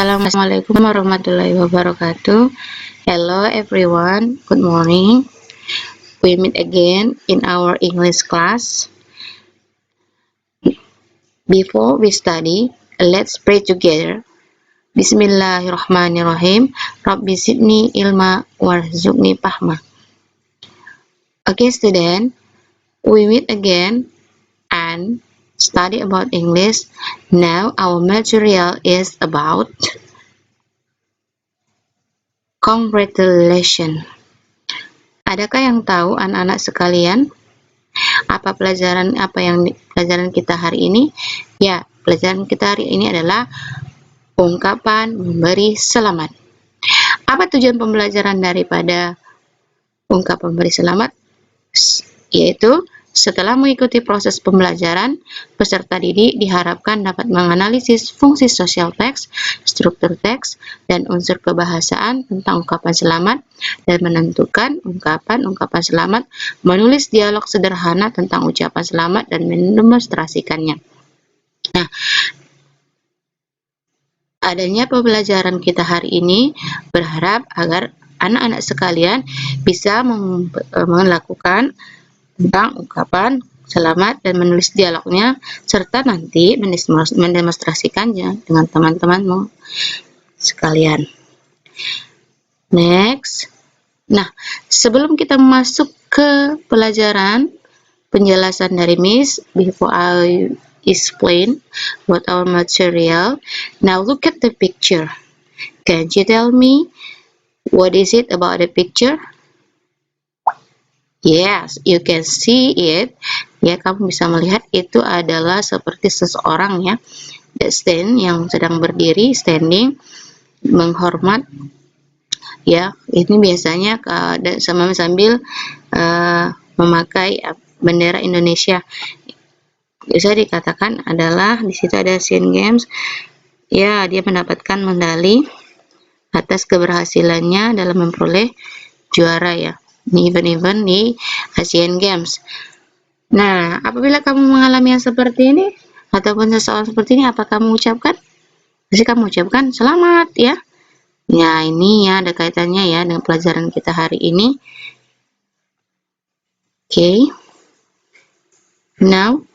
Assalamualaikum warahmatullahi wabarakatuh. Hello everyone, good morning. We meet again in our English class. Before we study, let's pray together. Bismillahirrahmanirrahim. Rabbi zidni ilma warzuqni fahma. Okay student, we meet again and study about English. Now our material is about congratulations. Adakah yang tahu anak-anak sekalian pelajaran kita hari ini? Ya, pelajaran kita hari ini adalah ungkapan memberi selamat. Apa tujuan pembelajaran daripada ungkapan memberi selamat? Yaitu setelah mengikuti proses pembelajaran, peserta didik diharapkan dapat menganalisis fungsi sosial teks, struktur teks, dan unsur kebahasaan tentang ungkapan selamat, dan menentukan ungkapan selamat, menulis dialog sederhana tentang ucapan selamat, dan mendemonstrasikannya. Nah, adanya pembelajaran kita hari ini berharap agar anak-anak sekalian bisa melakukan tentang ungkapan selamat dan menulis dialognya, serta nanti mendemonstrasikannya dengan teman-temanmu sekalian. Next. Nah, sebelum kita masuk ke pelajaran penjelasan dari Miss, before I explain what our material, now look at the picture. Can you tell me what is it about the picture? Yes, you can see it. Ya, kamu bisa melihat itu adalah seperti seseorang ya, stand yang sedang berdiri, standing, menghormat. Ya, ini biasanya sambil memakai bendera Indonesia. Bisa dikatakan adalah di situ ada Asian Games. Ya, dia mendapatkan medali atas keberhasilannya dalam memperoleh juara ya. Event-event di Asian Games. Nah, apabila kamu mengalami yang seperti ini ataupun seseorang seperti ini, apa kamu ucapkan? Pasti kamu ucapkan selamat ya. Ya, ini ya ada kaitannya ya dengan pelajaran kita hari ini. Okay. Now,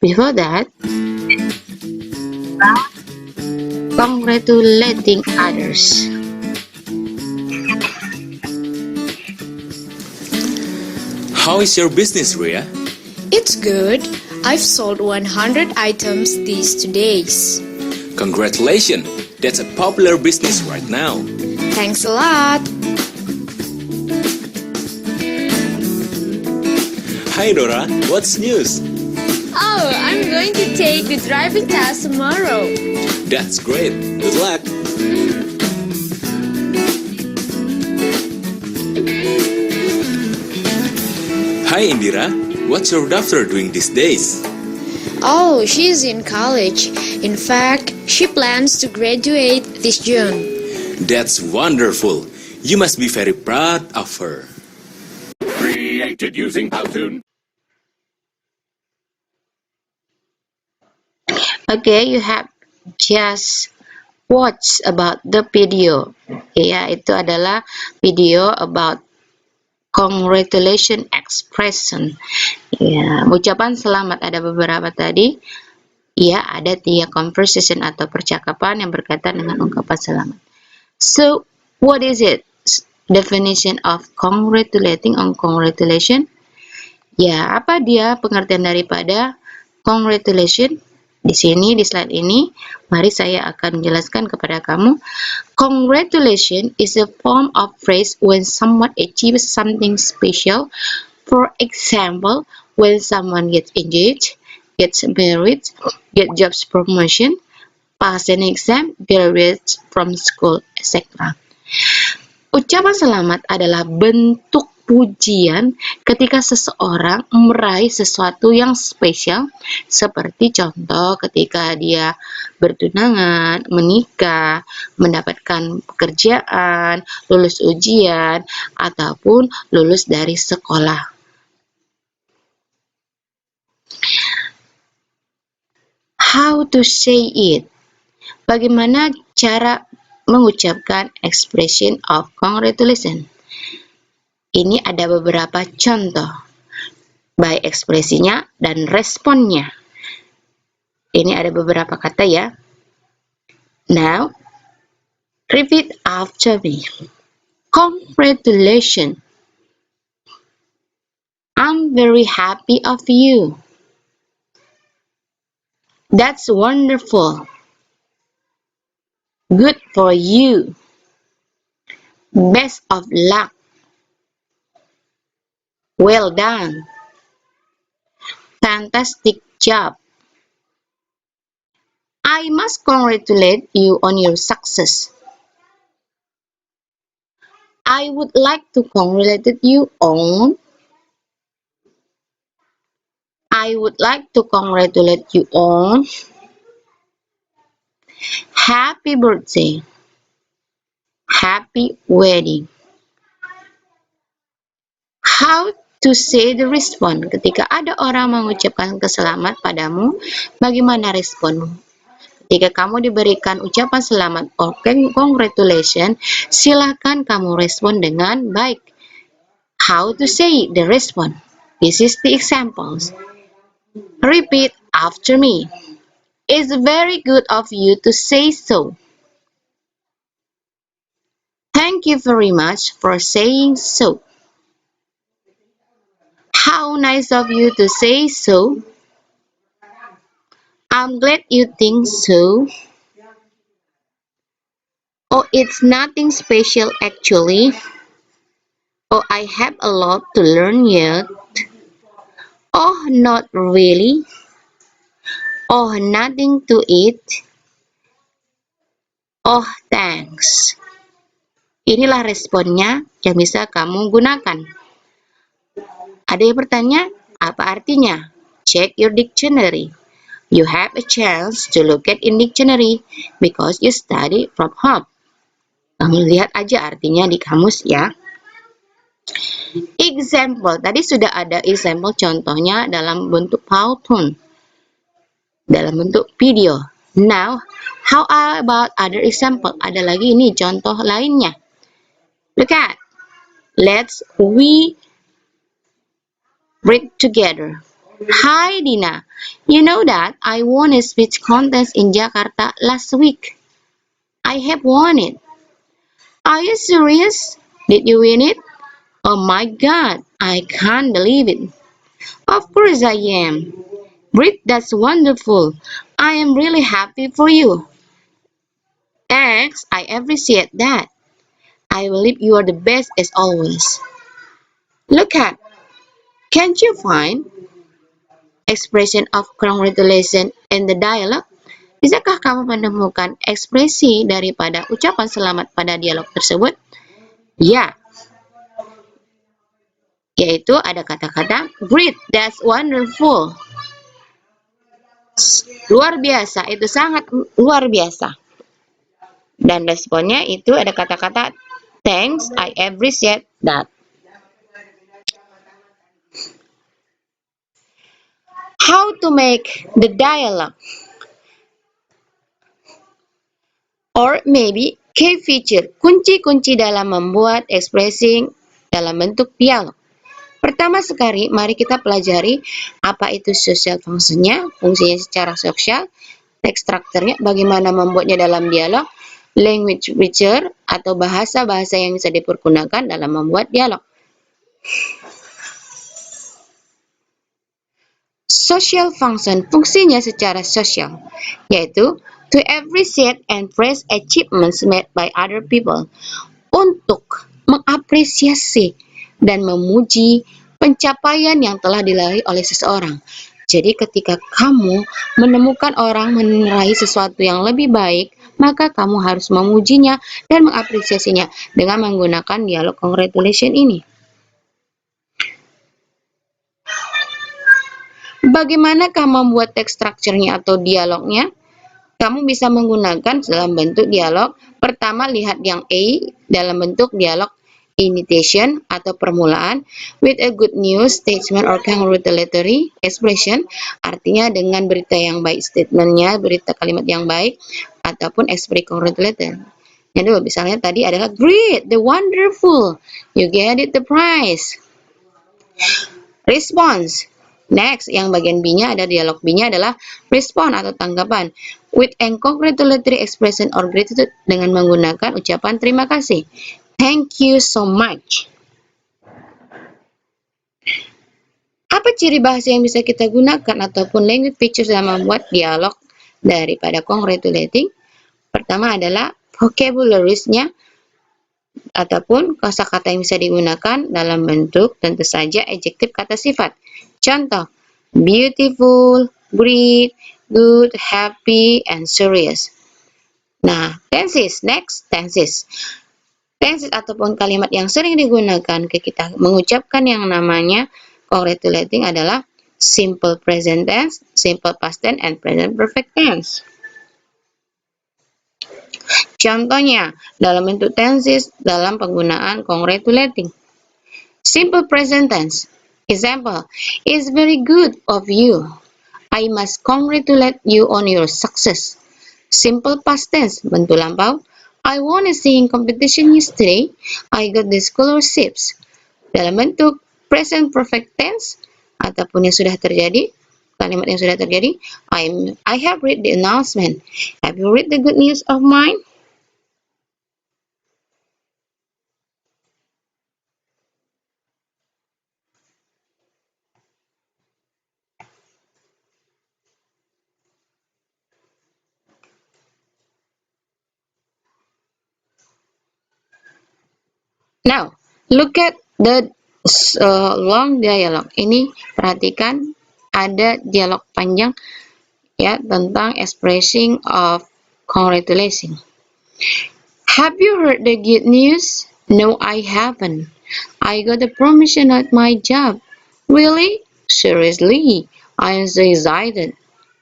before that, congratulating others. How is your business, Ria? It's good. I've sold 100 items these 2 days. Congratulations! That's a popular business right now. Thanks a lot. Hi Dora, what's news? Oh, I'm going to take the driving test tomorrow. That's great. Good luck. Hi Indira, what's your daughter doing these days? Oh, she's in college. In fact, she plans to graduate this June. That's wonderful. You must be very proud of her. Created using Powtoon. Okay, you have just watched about the video. Ya, itu adalah video about congratulation expression. Ya, ucapan selamat ada beberapa tadi. Ya, ada 3 conversation atau percakapan yang berkaitan dengan ungkapan selamat. So, what is it? Definition of congratulating on congratulation? Ya, apa dia pengertian daripada congratulation? Di sini, di slide ini, mari saya akan menjelaskan kepada kamu. Congratulation is a form of phrase when someone achieves something special. For example, when someone gets engaged, gets married, get jobs promotion, pass an exam, graduates from school, etc. Ucapan selamat adalah bentuk pujian ketika seseorang meraih sesuatu yang spesial, seperti contoh ketika dia bertunangan, menikah, mendapatkan pekerjaan, lulus ujian, ataupun lulus dari sekolah. How to say it? Bagaimana cara mengucapkan expression of congratulation? Ini ada beberapa contoh, baik ekspresinya dan responnya. Ini ada beberapa kata ya. Now, repeat after me. Congratulations. I'm very happy of you. That's wonderful. Good for you. Best of luck. Well done. Fantastic job. I must congratulate you on your success. I would like to congratulate you on. I would like to congratulate you on. Happy birthday. Happy wedding. How to say the response? Ketika ada orang mengucapkan selamat padamu, bagaimana responmu? Ketika kamu diberikan ucapan selamat or congratulations, silakan kamu respon dengan baik. How to say the response? This is the examples. Repeat after me. It's very good of you to say so. Thank you very much for saying so. How nice of you to say so. I'm glad you think so. Oh, it's nothing special actually. Oh, I have a lot to learn yet. Oh, not really. Oh, nothing to eat. Oh, thanks. Inilah responnya yang bisa kamu gunakan. Ada yang bertanya, apa artinya? Check your dictionary. You have a chance to look at in dictionary because you study from home. Kamu lihat aja artinya di kamus ya. Example, tadi sudah ada example contohnya dalam bentuk PowerPoint, dalam bentuk video. Now, how about other example? Ada lagi ini contoh lainnya. Look at. Let's we read together. Hi Dina, you know that I won a speech contest in Jakarta last week. I have won it. Are you serious? Did you win it? Oh my God, I can't believe it. Of course I am. Brit, that's wonderful. I am really happy for you. Thanks, I appreciate that. I believe you are the best as always. Look at, can't you find expression of congratulation in the dialogue? Bisakah kamu menemukan ekspresi daripada ucapan selamat pada dialog tersebut? Ya, yaitu ada kata-kata great, that's wonderful. Luar biasa, itu sangat luar biasa. Dan responnya itu ada kata-kata thanks, I appreciate that. How to make the dialogue? Or maybe key feature, kunci-kunci dalam membuat ekspresi dalam bentuk dialog. Pertama sekali, mari kita pelajari apa itu social function-nya, fungsinya secara sosial, text structure-nya, bagaimana membuatnya dalam dialog, language feature atau bahasa-bahasa yang bisa dipergunakan dalam membuat dialog. Social function, fungsinya secara sosial, yaitu to appreciate and praise achievements made by other people, untuk mengapresiasi dan memuji pencapaian yang telah diraih oleh seseorang. Jadi ketika kamu menemukan orang meraih sesuatu yang lebih baik, maka kamu harus memujinya dan mengapresiasinya dengan menggunakan dialog congratulation ini. Bagaimanakah membuat text structure-nya atau dialognya? Kamu bisa menggunakan dalam bentuk dialog. Pertama, lihat yang A dalam bentuk dialog initiation atau permulaan, with a good news statement or congratulatory expression, artinya dengan berita yang baik, statementnya berita kalimat yang baik ataupun express congratulatory. Yang dulu misalnya tadi adalah great, the wonderful, you get it the prize. Response. Next, yang bagian B-nya ada dialog B-nya adalah respon atau tanggapan. With a congratulatory expression or gratitude, dengan menggunakan ucapan terima kasih. Thank you so much. Apa ciri bahasa yang bisa kita gunakan ataupun language features dalam membuat dialog daripada congratulating? Pertama adalah vocabularies-nya ataupun kosakata yang bisa digunakan dalam bentuk tentu saja adjektif kata sifat. Contoh, beautiful, great, good, happy, and serious. Nah, tenses. Next, tenses. Tenses ataupun kalimat yang sering digunakan kita mengucapkan yang namanya congratulating adalah simple present tense, simple past tense, and present perfect tense. Contohnya, dalam bentuk tenses dalam penggunaan congratulating. Simple present tense. Example, it's very good of you. I must congratulate you on your success. Simple past tense, bentuk lampau. I won a singing competition yesterday. I got the scholarships. Dalam bentuk present perfect tense, ataupun yang sudah terjadi, kalimat yang sudah terjadi, I have read the announcement. Have you read the good news of mine? Now, look at the long dialogue. Ini perhatikan ada dialog panjang ya tentang expressing of congratulation. Have you heard the good news? No, I haven't. I got a promotion at my job. Really? Seriously? I am so excited.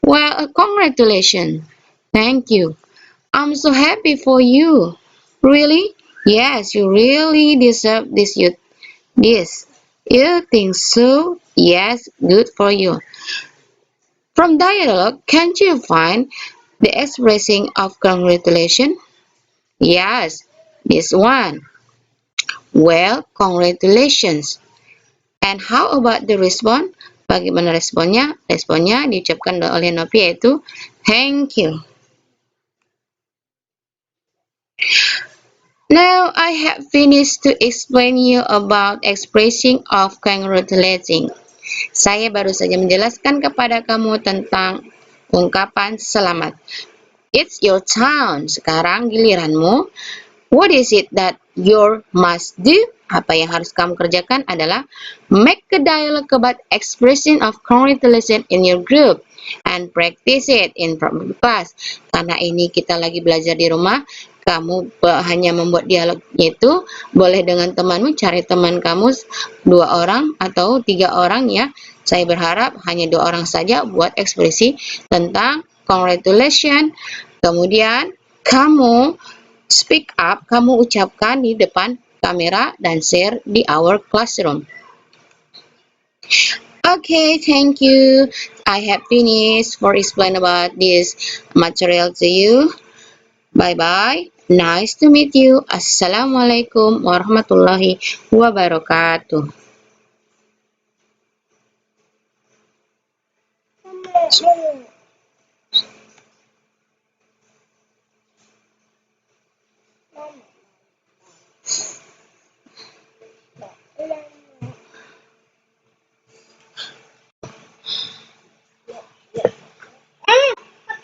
Well, congratulations. Thank you. I'm so happy for you. Really? Yes, you really deserve this. You think so? Yes, good for you. From dialogue, can't you find the expressing of congratulation? Yes, this one. Well, congratulations. And how about the response? Bagaimana responnya? Responnya diucapkan oleh Novi yaitu thank you. Now I have finished to explain you about expressing of congratulating. Saya baru saja menjelaskan kepada kamu tentang ungkapan selamat. It's your turn. Sekarang giliranmu. What is it that you must do? Apa yang harus kamu kerjakan adalah make a dialogue about expression of congratulation in your group and practice it in class. Karena ini kita lagi belajar di rumah, kamu hanya membuat dialog itu boleh dengan temanmu, cari teman kamu 2 orang atau 3 orang ya. Saya berharap hanya 2 orang saja buat ekspresi tentang congratulation. Kemudian kamu speak up, kamu ucapkan di depan kamera dan share di our classroom. Okay, thank you. I have finished for explain about this material to you. Bye-bye. Nice to meet you. Assalamualaikum warahmatullahi wabarakatuh.